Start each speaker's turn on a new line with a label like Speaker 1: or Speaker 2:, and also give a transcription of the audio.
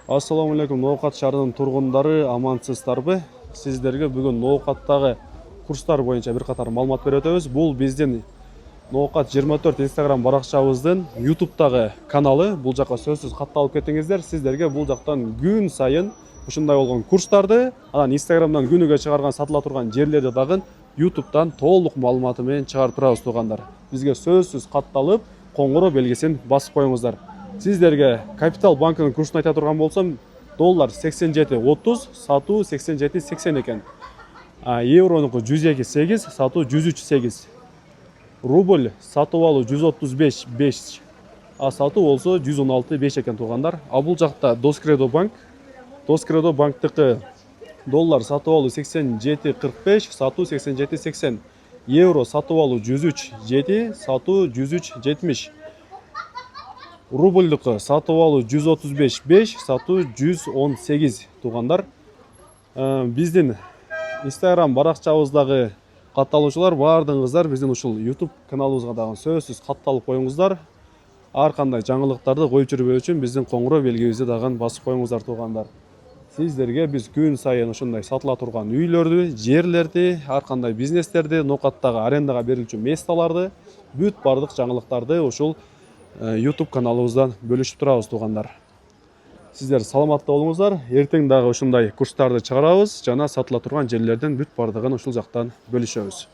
Speaker 1: Ассаламу алейкум, Ноокат шаарынын тургундары, амансыздарбы? Сиздерге бүгүн Ноокаттагы курстар боюнча бир катар маалымат берип өтөбүз. Бул биздин Ноокат 24 Instagram баракчабыздын YouTube'дагы каналы. Бул жакка сөзсүз катталып кетиңиздер. Сиздерге бул жактан күн сайын ушундай болгон курстарды, анан Instagram'дан күнүгө чыгарган сатыла турган жерлерди дагы YouTube'дан толук маалыматы менен чыгарып турабыз туугандар. Бизге сөзсүз катталып, коңгуроо белгисин басып коюңуздар. Сиздерге Капитал банкынын курсун айта турган болсом, доллар 87.30, сатуу 87.80 экен. Евронуку 102.8, сатуу 103.8. Рубль сатып алуу 135.5, сатуу болсо 116.5 экен туугандар. Бул жакта Доскредо банк. Доскредо банктыкы доллар сатып алуу 87.45, сатуу 87.80. Евро сатып алуу 103.7, сатуу 103.70. Рубльдыкы сатып алуу 135.5, сатуу 118 туугандар. Биздин Instagram баракчабыздагы катталуучулар баардыгыңыздар биздин ушул YouTube каналыбызга дагы сөзсүз катталып коюңуздар. Ар кандай жаңылыктарды коюп жүрбөө үчүн биздин коңгуроо белгибизди дагы басып коюңуздар туугандар. Сиздерге биз күн сайын ушундай сатыла турган үйлөрдү, жерлерди, ар кандай бизнестерди, Ноокаттагы арендага берилчү месталарды, бүт бардык жаңылыктарды ушул YouTube каналыбыздан бөлүшүп турабыз туугандар. Сиздер саламатта болуңуздар. Эртең дагы ушундай курстарды чыгарабыз жана сатыла турган жерлердин бүт бардыгын ушул жактан бөлүшөбүз.